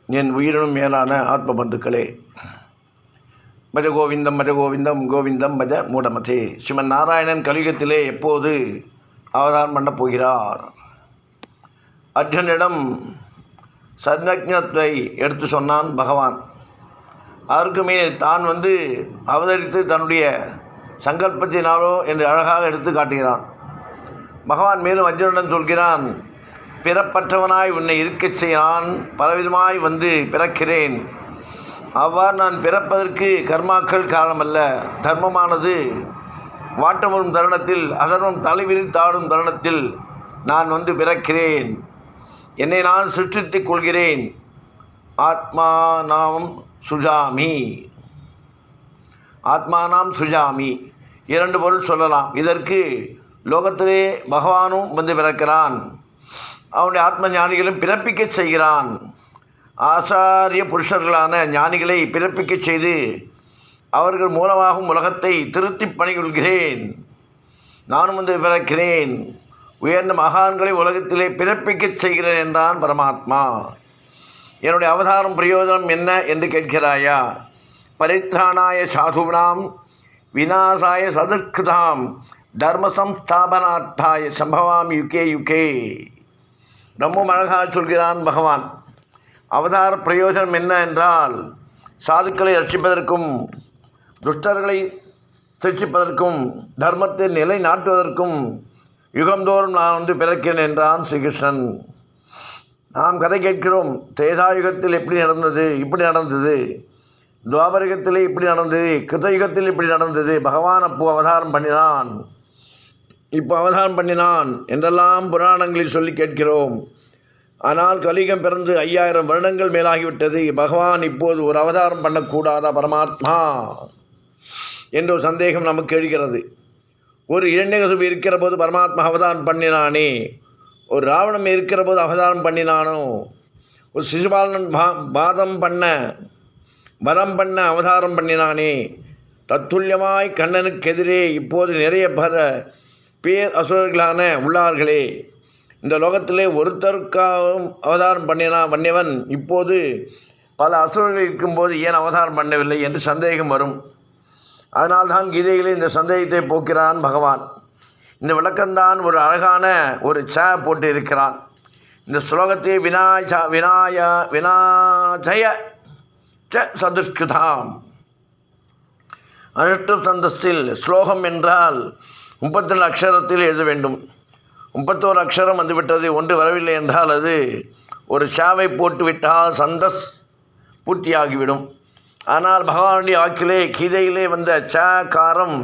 என் உயிரினும் மேலான ஆத்ம பந்துக்களே, பஜ கோவிந்தம் பஜ கோவிந்தம் கோவிந்தம் பஜ மூடமதே. ஸ்ரீமன் நாராயணன் கலியுகத்திலே எப்போது அவதாரம் பண்ணப் போகிறார்? அர்ஜுனிடம் சத்ஞத்தை எடுத்து சொன்னான் பகவான். அதற்கு மேல் தான் அவதரித்து தன்னுடைய சங்கல்பத்தினாலோ என்று அழகாக எடுத்து காட்டுகிறான். பகவான் மேலும் அர்ஜுனிடம் சொல்கிறான், பிறப்பற்றவனாய் உன்னை இருக்கச் செய்யான், பலவிதமாய் பிறக்கிறேன். அவ்வாறு நான் பிறப்பதற்கு கர்மாக்கள் காரணமல்ல. தர்மமானது வாட்டம் வரும் தருணத்தில், அதர்மம் தலைவிரித்தாடும் தருணத்தில் நான் பிறக்கிறேன். என்னை நான் சிருஷ்டித்துக் கொள்கிறேன். ஆத்மானாம் சுஜாமி, ஆத்மானாம் சுஜாமி இரண்டு பொருள் சொல்லலாம். இதற்கு லோகத்திலே பகவானும் பிறக்கிறான், அவனுடைய ஆத்ம ஞானிகளும் பிறப்பிக்கச் செய்கிறான். ஆசாரிய புருஷர்களான ஞானிகளை பிறப்பிக்கச் செய்து அவர்கள் மூலமாகவும் உலகத்தை திருத்தி பணிகொள்கிறேன். நானும் பிறக்கிறேன், உயர்ந்த மகான்களை உலகத்திலே பிறப்பிக்கச் செய்கிறேன் என்றான் பரமாத்மா. என்னுடைய அவதாரம் பிரயோஜனம் என்ன என்று கேட்கிறாயா? பரித்ராணாய சாதுனாம் விநாசாய சதுர்கிருதாம் தர்மசம்ஸ்தாபனார்த்தாய சம்பவாம் யுகே யுகே. ரொம்ப அழகாக சொல்கிறான் பகவான். அவதார பிரயோஜனம் என்ன என்றால், சாதுக்களை ரட்சிப்பதற்கும் துஷ்டர்களை சிக்ஷிப்பதற்கும் தர்மத்தை நிலைநாட்டுவதற்கும் யுகந்தோறும் நான் பிறக்கிறேன் என்றான் ஸ்ரீகிருஷ்ணன். நாம் கதை கேட்கிறோம். திரேதாயுகத்தில் எப்படி நடந்தது, இப்படி நடந்தது. துவாபரயுகத்திலே இப்படி நடந்தது, கிருதயுகத்தில் இப்படி நடந்தது. பகவான் அப்போ அவதாரம் பண்ணினான், இப்போ அவதாரம் பண்ணினான் என்றெல்லாம் புராணங்களில் சொல்லி கேட்கிறோம். ஆனால் கலியுகம் பிறந்து 5000 வருடங்கள் மேலாகிவிட்டது. பகவான் இப்போது ஒரு அவதாரம் பண்ணக்கூடாதா பரமாத்மா என்ற ஒரு சந்தேகம் நமக்கு எழுகிறது. ஒரு இரண்யகசிபு இருக்கிற போது பரமாத்மா அவதாரம் பண்ணினானே, ஒரு ராவணன் இருக்கிற போது அவதாரம் பண்ணினானோ, ஒரு சிசுபாலன் வதம் பண்ண அவதாரம் பண்ணினானே, தத்துல்யமாய் கண்ணனுக்கு எதிரே இப்போது நிறைய பேர் அசுரர்களான உள்ளார்களே. இந்த லோகத்திலே ஒருத்தருக்காகவும் அவதாரம் பண்ணியவன் இப்போது பல அசுரர்கள் இருக்கும்போது ஏன் அவதாரம் பண்ணவில்லை என்று சந்தேகம் வரும். அதனால்தான் கீதையிலே இந்த சந்தேகத்தை போக்கிறான் பகவான். இந்த விளக்கம்தான் ஒரு அழகான ஒரு போட்டு இருக்கிறான். இந்த ஸ்லோகத்தை வினாஜய சதுஷ்கிருதாம் அனுஷ்டு சந்தஸ்தில் ஸ்லோகம் என்றால் 32 அக்ஷரத்தில் எழுத வேண்டும். 31 அக்ஷரம் வந்துவிட்டது, ஒன்று வரவில்லை என்றால் அது ஒரு சாவை போட்டுவிட்டால் சந்தஸ் பூர்த்தியாகிவிடும். ஆனால் பகவானுடைய வாக்கிலே கீதையிலே வந்த காரம்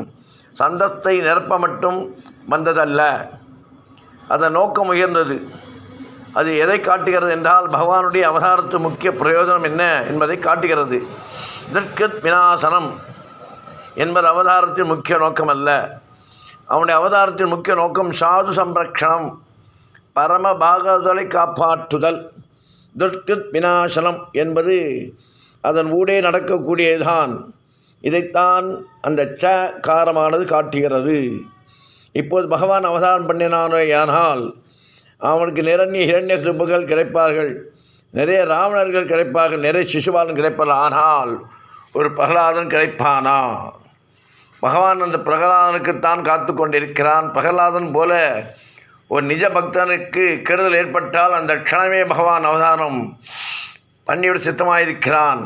சந்தஸ்தை நிரப்ப மட்டும் வந்ததல்ல, அதன் நோக்கம் உயர்ந்தது. அது எதை காட்டுகிறது என்றால், பகவானுடைய அவதாரத்து முக்கிய பிரயோஜனம் என்ன என்பதை காட்டுகிறது. திருஷ்கிருத் விநாசனம் என்பது அவதாரத்தின் முக்கிய நோக்கம் அல்ல. அவனுடைய அவதாரத்தின் முக்கிய நோக்கம் சாது சம்ரக்ஷணம், பரம பாகவதலை காப்பாற்றுதல். துஷ்கிருத் விநாசனம் என்பது அதன் ஊடே நடக்கக்கூடியதுதான். இதைத்தான் அந்த காரமானது காட்டுகிறது. இப்போது பகவான் அவதாரம் பண்ணினானேயானால் அவனுக்கு நிறைய ஹிரண்யகசிபுகள் கிடைப்பார்கள், நிறைய ராவணர்கள் கிடைப்பார்கள், நிறைய சிசுபாலன் கிடைப்பார்கள். ஆனால் ஒரு பிரகலாதன் கிடைப்பானா? பகவான் அந்த பிரகலாதனுக்குத்தான் காத்து கொண்டிருக்கிறான். பிரகலாதன் போல ஒரு நிஜ பக்தனுக்கு கெடுதல் ஏற்பட்டால் அந்த க்ஷணமே பகவான் அவதாரம் பண்ணிவிட சித்தமாயிருக்கிறான்.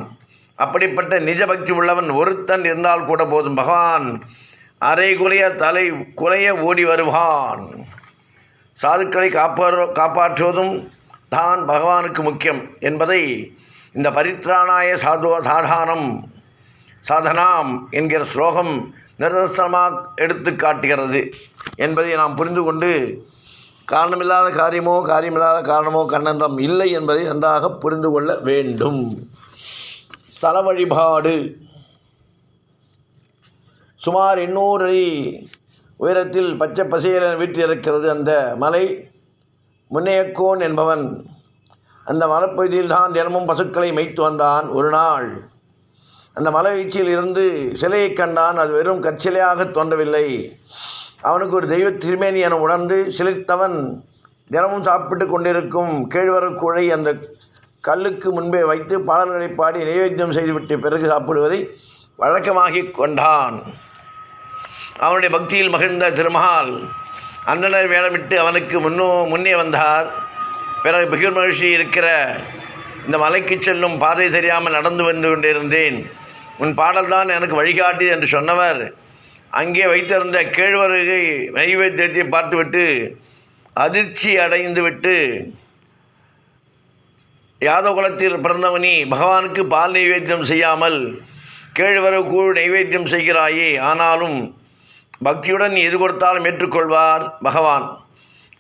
அப்படிப்பட்ட நிஜ பக்தி உள்ளவன் ஒருத்தன் இருந்தால் கூட போதும், பகவான் அரை குலைய தலை குலைய ஓடி வருவான். சாதுக்களை காப்பாற்றுவதும் தான் பகவானுக்கு முக்கியம் என்பதை இந்த பரித்ராணாய சாதனாம் என்கிற ஸ்லோகம் நிதர்சனமாக எடுத்து காட்டுகிறது என்பதை நாம் புரிந்து கொண்டு, காரணமில்லாத காரியமில்லாத காரணமோ கண்ணன்றம் இல்லை என்பதை நன்றாக புரிந்து கொள்ள வேண்டும். ஸ்தல வழிபாடு. சுமார் 800 அடி உயரத்தில் பச்சை பசையென வீட்டிருக்கிறது அந்த மலை. முன்னையக்கோன் என்பவன் அந்த மலைப்பகுதியில் தான் தினமும் பசுக்களை மேய்த்து வந்தான். ஒரு நாள் அந்த மலை வீழ்ச்சியில் இருந்து சிலையை கண்டான். அது வெறும் கற்சிலையாக தோன்றவில்லை. அவனுக்கு ஒரு தெய்வ திருமேனி என உணர்ந்து சிலிர்த்தவன் தினமும் சாப்பிட்டு கொண்டிருக்கும் கேழ்வரகு கூழை அந்த கல்லுக்கு முன்பே வைத்து பாடல்களை பாடி நைவேத்தியம் செய்துவிட்டு பிறகு சாப்பிடுவதை வழக்கமாகி கொண்டான். அவனுடைய பக்தியில் மகிழ்ந்த திருமகள் அந்தனர் வேடமிட்டு அவனுக்கு முன்னே வந்தார். பிறகு பிகிர் மகிழ்ச்சி இருக்கிற இந்த மலைக்கு செல்லும் பாதை தெரியாமல் நடந்து வந்து கொண்டிருந்தேன். உன் பாடல்தான் எனக்கு வழிகாட்டி என்று சொன்னவர் அங்கே வைத்திருந்த கேழ்வரகை நைவேத்தியத்தை பார்த்துவிட்டு அதிர்ச்சி அடைந்துவிட்டு, யாதவ குலத்தில் பிறந்தவனி பகவானுக்கு பால் நைவேத்தியம் செய்யாமல் கேழ்வரகு கூழ் நைவேத்தியம் செய்கிறாயே, ஆனாலும் பக்தியுடன் எது கொடுத்தாலும் ஏற்றுக்கொள்வார் பகவான்.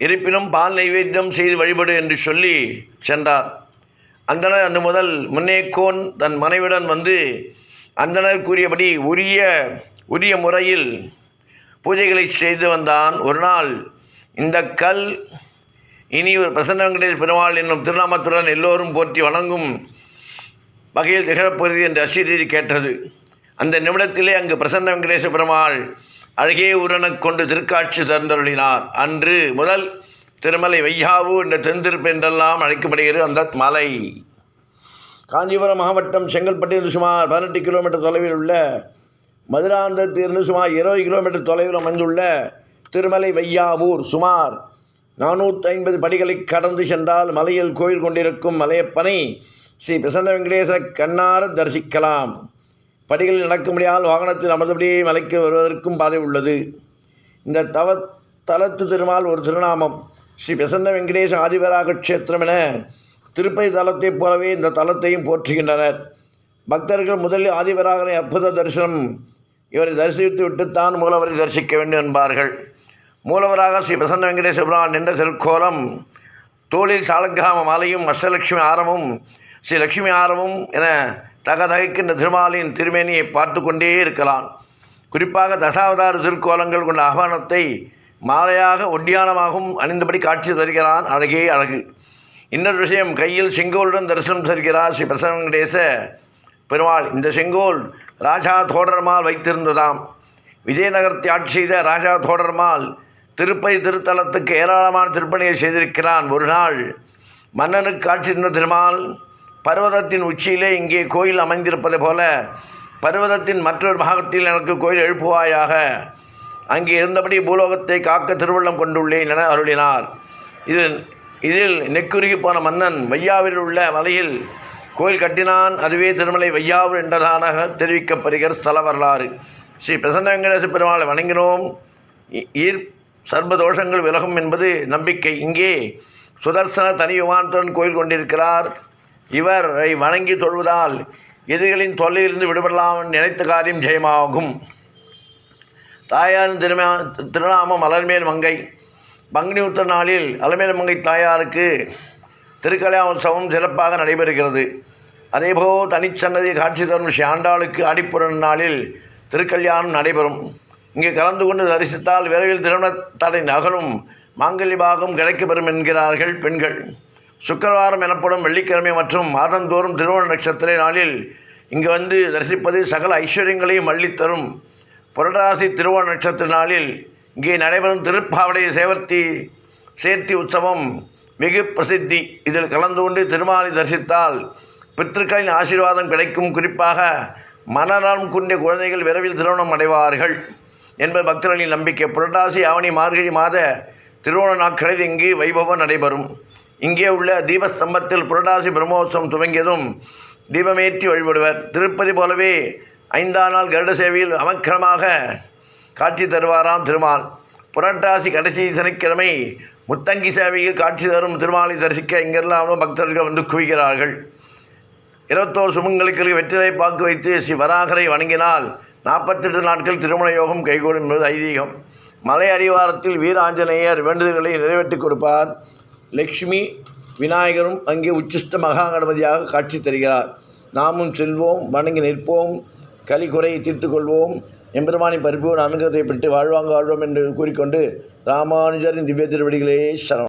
இருப்பினும் பால் நைவேத்தியம் செய்து வழிபடு என்று சொல்லி சென்றார். அந்தனர் அன்று முதல் முன்னேக்கோன் தன் மனைவியுடன் வந்து அந்தனர் கூறியபடி உரிய முறையில் பூஜைகளை செய்து வந்தான். ஒரு நாள் இந்த கல் இனி ஒரு பிரசன்ன வெங்கடேச பெருமாள் என்னும் திருநாமத்துடன் எல்லோரும் போற்றி வணங்கும் வகையில் திகழப்போகிறது என்று அசரீரி கேட்டது. அந்த நிமிடத்திலே அங்கு பிரசன்ன வெங்கடேச பெருமாள் அழகே உரணக் கொண்டு திருக்காட்சி தந்தருளினார். அன்று முதல் திருமலை வையாவு என்ற தென்திருப்பு என்றெல்லாம் அழைக்கப்படுகிறது அந்த மலை. காஞ்சிபுரம் மாவட்டம் செங்கல்பட்டிலிருந்து சுமார் 18 கிலோமீட்டர் தொலைவில் உள்ள மதுராந்தகத்திலிருந்து சுமார் 20 கிலோமீட்டர் தொலைவில் அமைந்துள்ள திருமலை வையாவூர் சுமார் 450 படிகளை கடந்து சென்றால் மலையில் கோயில் கொண்டிருக்கும் மலையப்பனை ஸ்ரீ பிரசன்ன வெங்கடேச கண்ணார தரிசிக்கலாம். படிகளில் நடக்க முடியாமல் வாகனத்தில் அமர்ந்தபடியே மலைக்கு வருவதற்கும் பாதை உள்ளது. இந்த தலத்து திருமால் ஒரு திருநாமம். ஸ்ரீ பிரசன்ன வெங்கடேச ஆதிவராக க்ஷேத்திரம் என திருப்பதி தலத்தைப் போலவே இந்த தலத்தையும் போற்றுகின்றனர். பக்தர்கள் முதலில் ஆதிவராகனை அற்புத தரிசனம் இவரை தரிசித்து விட்டுத்தான் மூலவரை தரிசிக்க வேண்டும் என்பார்கள். மூலவராக ஸ்ரீ பிரசன்ன வெங்கடேச பெருமாள் நின்ற திருக்கோலம், தோளில் சாலக்கிராம மாலையும் அஷ்டலட்சுமி ஆரமும் ஸ்ரீ லட்சுமி ஆரமும் என தகதகைக்கின்ற திருமாலின் திருமேனியை பார்த்து கொண்டே இருக்கலாம். குறிப்பாக தசாவதார திருக்கோலங்கள் கொண்ட ஆபரணத்தை மாலையாக ஒட்டியானமாகவும் அணிந்தபடி காட்சி தருகிறான். அழகே அழகு. இன்னொரு விஷயம், கையில் செங்கோலுடன் தரிசனம் தருகிறார் ஸ்ரீ பிரசன்ன வெங்கடேச பெருமாள். இந்த செங்கோல் ராஜா தோடர்மால் வைத்திருந்ததாம். விஜயநகரத்தை ஆட்சி செய்த ராஜா தோடர்மால் திருப்பதி திருத்தலத்துக்கு ஏராளமான திருப்பணியை செய்திருக்கிறான். ஒரு நாள் மன்னனுக்கு காட்சி தந்த திருமால் பர்வதத்தின் உச்சியிலே இங்கே கோயில் அமைந்திருப்பது போல பர்வதத்தின் மற்றொரு பாகத்தில் எனக்கு கோயில் எழுப்புவாயாக, அங்கே இருந்தபடி பூலோகத்தை காக்க திருவுள்ளம் கொண்டுள்ளேன் என அருளினார். இதில் நெக்குருகி போன மன்னன் வையாவில் உள்ள மலையில் கோயில் கட்டினான். அதுவே திருமலை வையாவூர் என்றதானாக தெரிவிக்கப்படுகிற ஸ்தல வரலாறு. ஸ்ரீ பிரசன்ன வெங்கடேச பெருமாளை வணங்கினோம் சர்வதோஷங்கள் விலகும் என்பது நம்பிக்கை. இங்கே சுதர்சன தனி விமானத்துடன் கோயில் கொண்டிருக்கிறார். இவரை வணங்கி தொழுவதால் எதிரிகளின் தொல்லையிலிருந்து விடுபடலாம் நினைத்த காரியம் ஜெயமாகும். தாயாரின் திருநாமம் அலர்மேல் மங்கை. பங்குனி உத்திர நாளில் அலர்மேல் மங்கை தாயாருக்கு திருக்கல்யாண உற்சவம் சிறப்பாக நடைபெறுகிறது. அதேபோல் தனிச்சன்னதி காட்சி தரும் ஸ்ரீ ஆண்டாளுக்கு ஆடிப்புற நாளில் திருக்கல்யாணம் நடைபெறும். இங்கே கலந்து கொண்டு தரிசித்தால் விரைவில் திருமணத்தடை அகலும், மாங்கல்ய பாகம் கிடைக்கப்பெறும் என்கிறார்கள் பெண்கள். சுக்கிரவாரம் எனப்படும் வெள்ளிக்கிழமை மற்றும் மாதந்தோறும் திருவோண நட்சத்திர நாளில் இங்கு வந்து தரிசிப்பது சகல ஐஸ்வர்யங்களையும் அள்ளித்தரும். புரட்டாசி திருவோண நட்சத்திர நாளில் இங்கே நடைபெறும் திருப்பாவடை சேர்த்தி உற்சவம் வெகு பிரசித்தி. இதில் கலந்து கொண்டு திருமாலை தரிசித்தால் பித்ருக்களின் ஆசீர்வாதம் கிடைக்கும். குறிப்பாக மனநலம் குன்றிய குழந்தைகள் விரைவில் திருமணம் அடைவார்கள் என்பது பக்தர்களின் நம்பிக்கை. புரட்டாசி ஆவணி மார்கழி மாத திருவோண நாட்களில் இங்கு வைபவம் நடைபெறும். இங்கே உள்ள தீபஸ்தம்பத்தில் புரட்டாசி பிரம்மோற்சவம் துவங்கியதும் தீபமேற்றி வழிபடுவர். திருப்பதி போலவே 5ஆம் நாள் கருட சேவையில் அமக்கிரமாக காட்சி தருவாராம் திருமால். புரட்டாசி கடைசி சனிக்கிழமை முத்தங்கி சேவையில் காட்சி தரும் திருமாலை தரிசிக்க இங்கெல்லாம் பக்தர்கள் வந்து குவிக்கிறார்கள். 21 சுமங்களுக்கு வெற்றிலை பாக்கு வைத்து ஸ்ரீ வராகரை வணங்கினால் 48 நாட்கள் திருமண யோகம் கைகூடும் என்பது ஐதீகம். மலை அடிவாரத்தில் வீர ஆஞ்சநேயர் வேண்டுதல்களை நிறைவேற்றி கொடுப்பார். லக்ஷ்மி விநாயகரும் அங்கே உச்சிஷ்ட மகா கணபதியாக காட்சி தருகிறார். நாமும் செல்வோம், வணங்கி நிற்போம், கலி குறையை தீர்த்து கொள்வோம், எம்பெருமானின் பரிபூர்ண அனுகிரகத்தை பெற்று வாழ்வாங்க வாழ்வோம் என்று கூறிக்கொண்டு ராமானுஜரின் திவ்ய திருவடிகளே சரணம்.